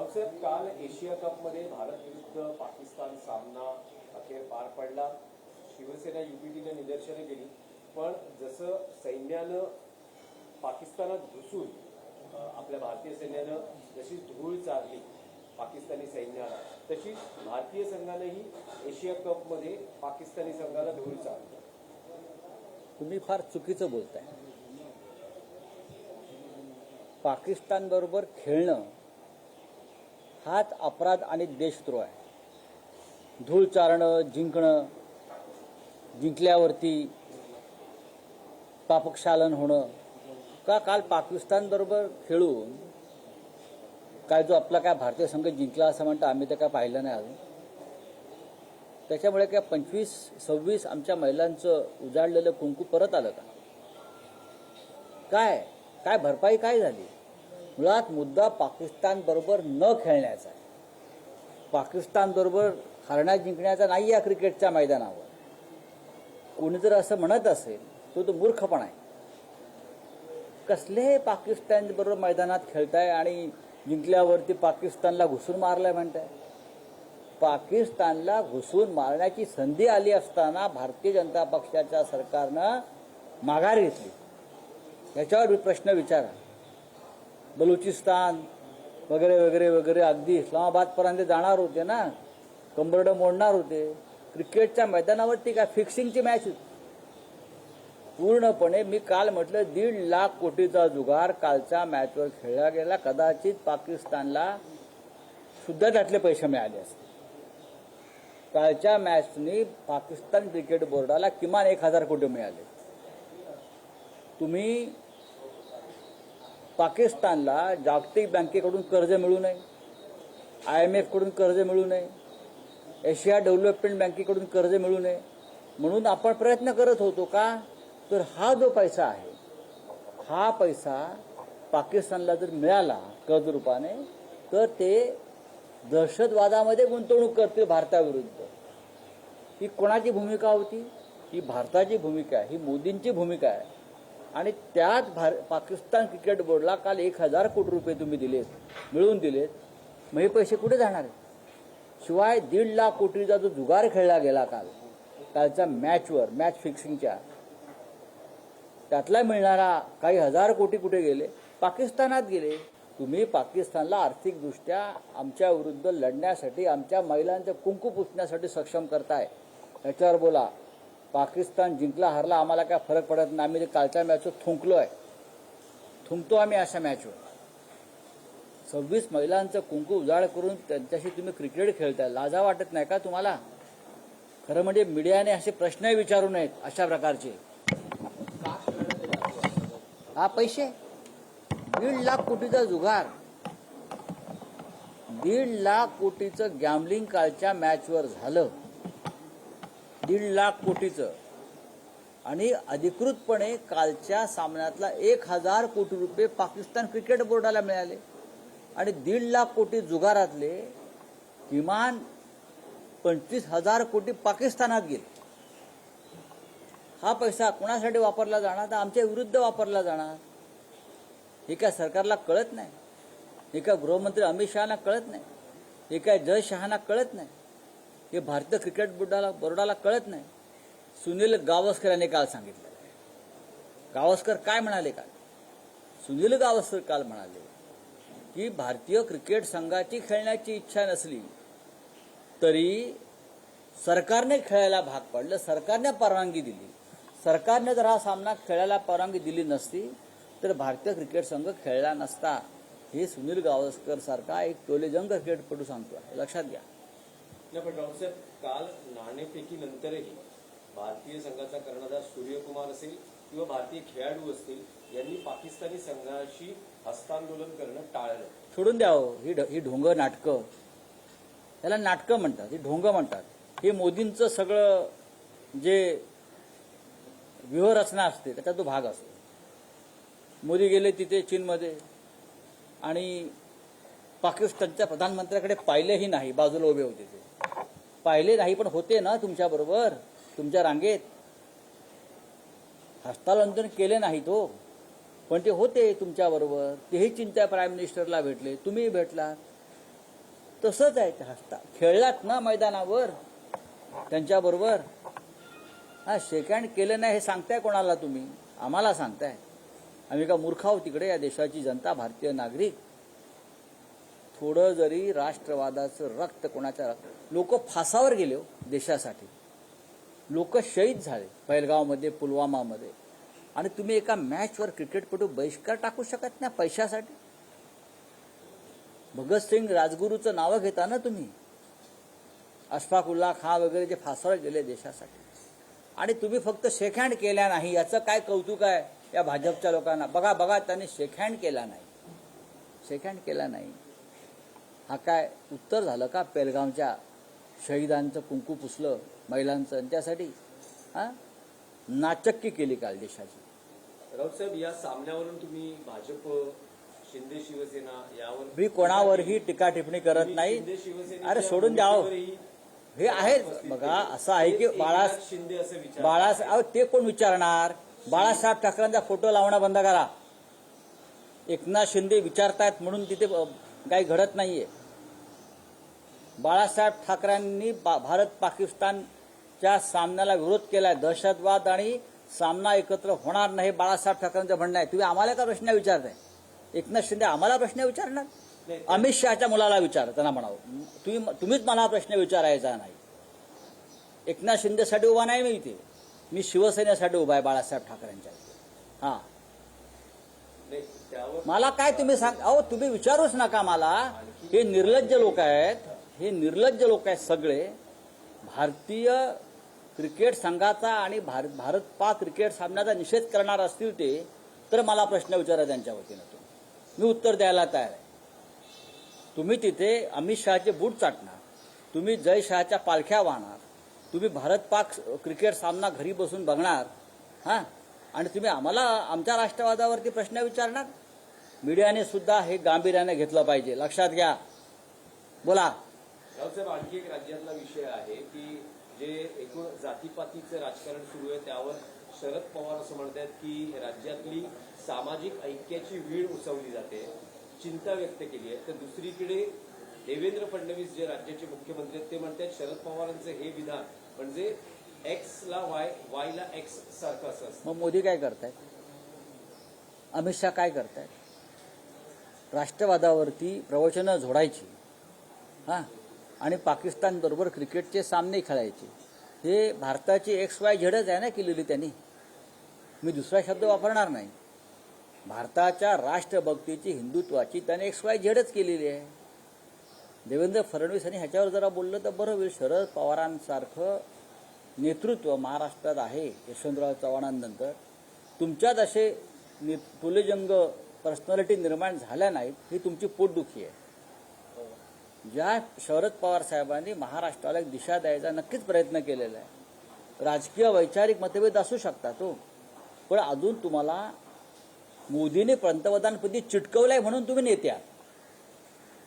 रावसाहेब, काल एशिया कपमध्ये भारत विरुद्ध पाकिस्तान सामना अखेर पार पडला. शिवसेना युपीटीने निदर्शने केली, पण जसं सैन्यानं पाकिस्तानात घुसून आपल्या भारतीय सैन्यानं जशी धूळ चारली पाकिस्तानी सैन्याला, तशी भारतीय संघानेही एशिया कपमध्ये पाकिस्तानी संघाला धूळ चारली. तुम्ही फार चुकीचं बोलताय. पाकिस्तान बरोबर खेळणं हाच अपराध आणि देशद्रोह आहे. धूळ चारणं, जिंकणं, जिंकल्यावरती पापक्षालन होणं. का काल पाकिस्तान बरोबर खेळून काय जो आपला काय भारतीय संघ जिंकला असं म्हणतं, आम्ही तर काय पाहिलं नाही अजून. त्याच्यामुळे काय 25-26 आमच्या महिलांचं उजाडलेलं कुंकू परत आलं का? काय काय भरपाई काय झाली? मुळात मुद्दा पाकिस्तान बरोबर न खेळण्याचा आहे. पाकिस्तान बरोबर हरण्या जिंकण्याचा नाही या क्रिकेटच्या मैदानावर. कोणी जर असं म्हणत असेल तो मूर्खपणा आहे. कसले पाकिस्तान बरोबर मैदानात खेळताय आणि जिंकल्यावरती पाकिस्तानला घुसून मारलाय म्हणताय? पाकिस्तानला घुसून मारण्याची संधी आली असताना भारतीय जनता पक्षाच्या सरकारनं माघार घेतली. याच्यावर प्रश्न विचारा. बलुचिस्तान वगैरे वगैरे वगैरे अगदी इस्लामाबादपर्यंत जाणार होते ना, कंबरडं मोडणार होते. क्रिकेटच्या मैदानावरती काय फिक्सिंगची मॅच होती पूर्णपणे. मी काल म्हटलं 1.5 लाख कोटीचा जुगार कालच्या मॅचवर खेळला गेला. कदाचित पाकिस्तानला सुद्धा त्यातले पैसे मिळाले असते. कालच्या मॅचनी पाकिस्तान क्रिकेट बोर्डाला किमान 1,000 कोटी मिळाले. तुम्ही पाकिस्तानला जागतिक बँकेकडून कर्ज मिळू नये, IMF कडून कर्ज मिळू नये, एशिया डेव्हलपमेंट बँकेकडून कर्ज मिळू नये म्हणून आपण प्रयत्न करत होतो का? तर हा जो पैसा आहे, हा पैसा पाकिस्तानला जर मिळाला कर्ज रूपाने, तर ते दहशतवादामध्ये गुंतवणूक करतील भारताविरुद्ध. ही कोणाची भूमिका होती? ही भारताची भूमिका आहे, ही मोदींची भूमिका आहे. आणि त्यात पाकिस्तान क्रिकेट बोर्डला काल 1,000 कोटी रुपये तुम्ही दिलेत, मिळवून दिलेत. मग हे पैसे कुठे जाणार आहेत? शिवाय 1.5 लाख कोटीचा जो जुगार खेळला गेला कालच्या मॅचवर, मॅच फिक्सिंगच्या, त्यातला मिळणारा काही 1,000 कोटी कुठे गेले? पाकिस्तानात गेले. तुम्ही पाकिस्तानला आर्थिकदृष्ट्या आमच्या विरुद्ध लढण्यासाठी, आमच्या महिलांचं कुंकू पुसण्यासाठी सक्षम करताय. याच्यावर बोला. पाकिस्तान जिंकला हरला आम्हाला काय फरक पडत नाही. आम्ही कालच्या मॅचवर थुंकतो आम्ही अशा मॅचवर. 26 महिलांचं कुंकू उजाड करून त्यांच्याशी तुम्ही क्रिकेट खेळताय. लाजा वाटत नाही का तुम्हाला? खरं म्हणजे मीडियाने असे प्रश्नही विचारू नयेत अशा प्रकारचे. हा पैसे 1.5 लाख कोटीचा जुगार, 1.5 लाख कोटीचं गॅमलिंग कालच्या मॅचवर झालं. 1.5 लाख कोटीचं. आणि अधिकृतपणे कालच्या सामन्यातला 1,000 कोटी रुपये पाकिस्तान क्रिकेट बोर्डाला मिळाले. आणि 1.5 लाख कोटी जुगारातले किमान 25,000 कोटी पाकिस्तानात गेले. हा पैसा कोणासाठी वापरला जाणार? तर आमच्या विरुद्ध वापरला जाणार. हे काय सरकारला कळत नाही? हे काय गृहमंत्री अमित शहाना कळत नाही? हे काय जय शहाना कळत नाही? हे भारतीय क्रिकेट बोर्डाला कळत नाही? सुनील गावस्कर यांनी काल सांगितलं. गावस्कर काय म्हणाले काल? सुनील गावस्कर काल म्हणाले की भारतीय क्रिकेट संघाची खेळण्याची इच्छा नसली तरी सरकारने खेळायला भाग पाडलं, सरकारने परवानगी दिली. सरकारने जर हा सामना खेळायला परवानगी दिली नसती तर भारतीय क्रिकेट संघ खेळला नसता. हे सुनील गावस्कर सारखा एक टोलेजंग क्रिकेटपटू सांगतो. लक्षात घ्या. पण रावसाहेब, काल नाणेफेकीनंतरही भारतीय संघाचा कर्णधार सूर्यकुमार असेल किंवा भारतीय खेळाडू असतील, यांनी पाकिस्तानी संघाशी हस्तांदोलन करणं टाळलं. सोडून द्यावं ही ढोंग नाटकं. याला नाटकं म्हणतात, ही ढोंग म्हणतात. हे मोदींचं सगळं जे व्यूहरचना असते त्याचा तो भाग असतो. मोदी गेले तिथे चीनमध्ये आणि पाकिस्तानच्या प्रधानमंत्र्याकडे पाहिलेही नाही, बाजूला उभे होते. ते पाहिले नाही पण होते ना तुमच्याबरोबर, तुमच्या रांगेत. हस्तांतरण केले नाही तो, पण ते होते तुमच्याबरोबर. तेही चीनच्या प्राईम मिनिस्टरला भेटले, तुम्ही भेटला. तसंच आहे ते हसता खेळलात ना मैदानावर त्यांच्याबरोबर. हा शेक हँड केलं नाही हे सांगताय कोणाला तुम्ही? आम्हाला सांगताय. आम्ही का मूर्ख आहोत तिकडे? या देशाची जनता, भारतीय नागरिक. थोडं जरी राष्ट्रवादाचं रक्त कोणाच्या लोक फासावर गेले हो देशासाठी. लोक शहीद झाले पहलगावमध्ये, पुलवामामध्ये. आणि तुम्ही एका मॅचवर क्रिकेटपटू बहिष्कार टाकू शकत नाही पैशासाठी? भगतसिंग, राजगुरूचं नावं घेता ना तुम्ही. अशफाकुल्ला खान वगैरे जे फासावर गेले देशासाठी. आणि तुम्ही फक्त शेक हँड केल्या नाही याचं काय कौतुक आहे या भाजपच्या लोकांना? बघा बघा, त्यांनी शेक हँड केला नाही, शेक हँड केला नाही. हा काय उत्तर झालं का पेलगावच्या शहीदांचं कुंकू पुसलं महिलांचं? आणि त्यासाठी हा नाचक्की केली काल देशाची. राऊत साहेब, या सामन्यावरून तुम्ही भाजप, शिंदे शिवसेना यावर मी कोणावरही टीका टिप्पणी करत नाही. शिंदे शिवसेनेच्या अरे सोडून द्या हो. भूमिकेवरही हे आहे बघा, असं आहे की एकनाथ शिंदे असं विचार बाळासाहेब, ते कोण विचारणार? बाळासाहेब ठाकरेंचा फोटो लावणं बंद करा. एकनाथ शिंदे विचारतायत म्हणून तिथे काही घडत नाहीये. बाळासाहेब ठाकरेंनी भारत पाकिस्तानच्या सामन्याला विरोध केलाय. दहशतवाद आणि सामना एकत्र होणार नाही बाळासाहेब ठाकरेंचं म्हणणं आहे. तुम्ही आम्हाला का प्रश्न विचारताय? एकनाथ शिंदे आम्हाला प्रश्न विचारणार? अमित शहाच्या मुलाला विचार, त्यांना म्हणावं तुम्हीच मला प्रश्न विचारायचा नाही. एकनाथ शिंदेसाठी उभा नाही मी इथे, मी शिवसेनेसाठी उभा आहे बाळासाहेब ठाकरेंच्या. हा नाही, त्यावर मला काय तुम्ही सांग, अहो तुम्ही विचारूच नका मला. हे निर्लज्ज लोक आहेत, हे निर्लज्ज लोक आहेत सगळे. भारतीय क्रिकेट संघाचा आणि भारत पाक क्रिकेट सामन्याचा निषेध करणार असतील ते तर मला प्रश्न विचारा त्यांच्या वतीनं. मी उत्तर द्यायला तयार आहे. तुम्ही तिथे अमित शहाचे बूट चाटणार, तुम्ही जय शहाच्या पालख्या वाहणार, तुम्ही भारत पाक क्रिकेट सामना घरी बसून बघणार. हां, आणि तुम्ही आम्हाला आमच्या राष्ट्रवादावरती प्रश्न विचारणार? मीडियाने सुद्धा हे गांभीर्याने घेतलं पाहिजे, लक्षात घ्या. बोला. रावसाहेब, आणखी एक राज्यातला विषय आहे की जे एकूण जातीपातीचं राजकारण सुरू आहे त्यावर शरद पवार असं म्हणतात की राज्यातली सामाजिक ऐक्याची वीण उसवली जाते, चिंता व्यक्त केली आहे. तर दुसरीकडे देवेंद्र फडणवीस जे राज्याचे मुख्यमंत्री आहेत ते म्हणतात शरद पवारांचं हे विधान म्हणजे एक्सला वाय, वायला एक्स सारखं असं. मग मोदी काय करतायत? अमित शहा काय करतायत? राष्ट्रवादावरती प्रवचनं झोडायची, हां, आणि पाकिस्तान बरोबर क्रिकेटचे सामने खेळायचे. हे भारताची XYZ आहे ना केलेली त्यांनी. मी दुसरा शब्द वापरणार नाही. भारताच्या राष्ट्रभक्तीची, हिंदुत्वाची त्याने XYZ केलेली आहे. देवेंद्र फडणवीस यांनी ह्याच्यावर जरा बोललं तर बरं होईल. शरद पवारांसारखं नेतृत्व महाराष्ट्रात आहे यशवंतराव चव्हाणांनंतर. तुमच्यात असे तुल्यजंग पर्सनॅलिटी निर्माण झाल्या नाहीत, ही तुमची पोटदुखी आहे. ज्या शरद पवार साहेबांनी महाराष्ट्राला एक दिशा द्यायचा नक्कीच प्रयत्न केलेला आहे. राजकीय वैचारिक मतभेद असू शकतात तो, पण अजून तुम्हाला मोदीने पंतप्रधानपदी चिटकवलंय म्हणून तुम्ही नेते आहात.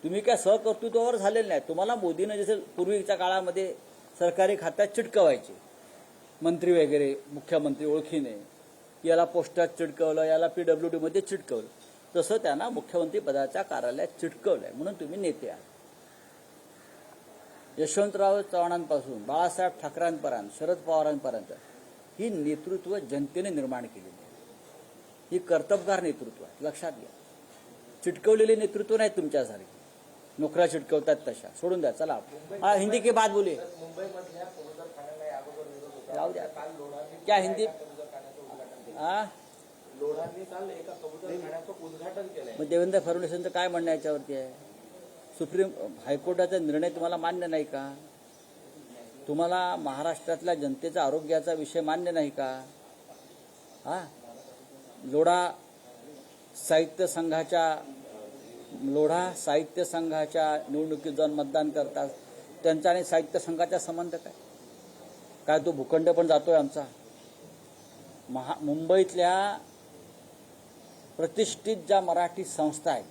तुम्ही काय सहकर्तृत्वावर झालेले नाही. तुम्हाला मोदीने जसे पूर्वीच्या काळामध्ये सरकारी खात्यात चिटकवायचे मंत्री वगैरे, मुख्यमंत्री ओळखीने, याला पोस्टात चिटकवलं, याला PWD मध्ये चिटकवलं, तसं त्यांना मुख्यमंत्री पदाच्या कार्यालयात चिटकवलंय म्हणून तुम्ही नेते आहात. यशवंतराव चव्हाणांपासून बाळासाहेब ठाकरेंपर्यंत, शरद पवारांपर्यंत ही नेतृत्व जनतेने निर्माण केलेली आहे. ही कर्तबगार नेतृत्व आहे, लक्षात घ्या. चिटकवलेले नेतृत्व नाही तुमच्यासारखे, नोकऱ्या चिटकवतात तशा. सोडून द्या, चला. हा, हिंदी की बात बोलिए. जाऊ द्या क्या हिंदी. हा, मग देवेंद्र फडणवीसांचं काय म्हणणं याच्यावरती आहे? सुप्रीम हायकोर्टाचा निर्णय तुम्हाला मान्य नाही का? तुम्हाला महाराष्ट्रातल्या जनतेचा आरोग्याचा विषय मान्य नाही का? हा, लोढा साहित्य संघाच्या निवडणुकीत जाऊन मतदान करतात, त्यांचा आणि साहित्य संघाचा संबंध काय? काय तो भूखंड पण जातोय आमचा? मुंबईतल्या प्रतिष्ठित ज्या मराठी संस्था आहेत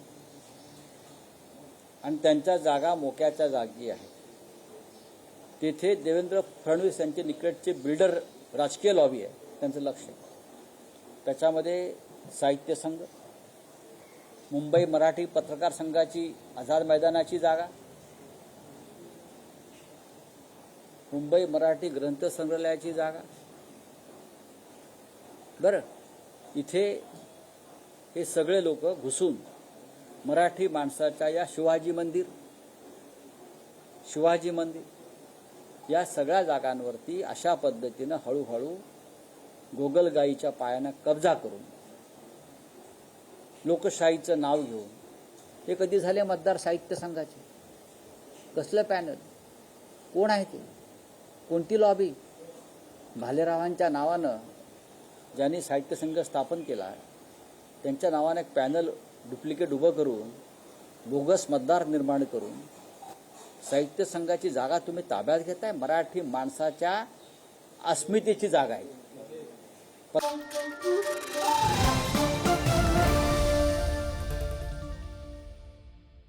आणि त्यांच्या जागा मोक्याच्या जागी आहेत, तेथे देवेंद्र फडणवीस यांचे निकटचे बिल्डर राजकीय लॉबी आहे, त्यांचं लक्ष आहे. त्याच्यामध्ये साहित्य संघ, मुंबई मराठी पत्रकार संघाची आझाद मैदानाची जागा, मुंबई मराठी ग्रंथ संग्रहालयाची जागा. बरं, इथे हे सगळे लोक घुसून मराठी माणसाच्या या शिवाजी मंदिर या सगळ्या जागांवरती अशा पद्धतीनं हळूहळू गोगलगाईच्या पायानं कब्जा करून लोकशाहीचं नाव घेऊन हे कधी झाले मतदार साहित्य संघाचे? कसलं पॅनल? कोण आहे ते? कोणती लॉबी? भालेरावांच्या नावानं ज्यांनी साहित्य संघ स्थापन केला त्यांच्या नावानं एक पॅनल डुप्लिकेट उभं करून बोगस मतदार निर्माण करून साहित्य संघाची जागा तुम्ही ताब्यात घेताय. मराठी माणसाच्या अस्मितेची जागा आहे.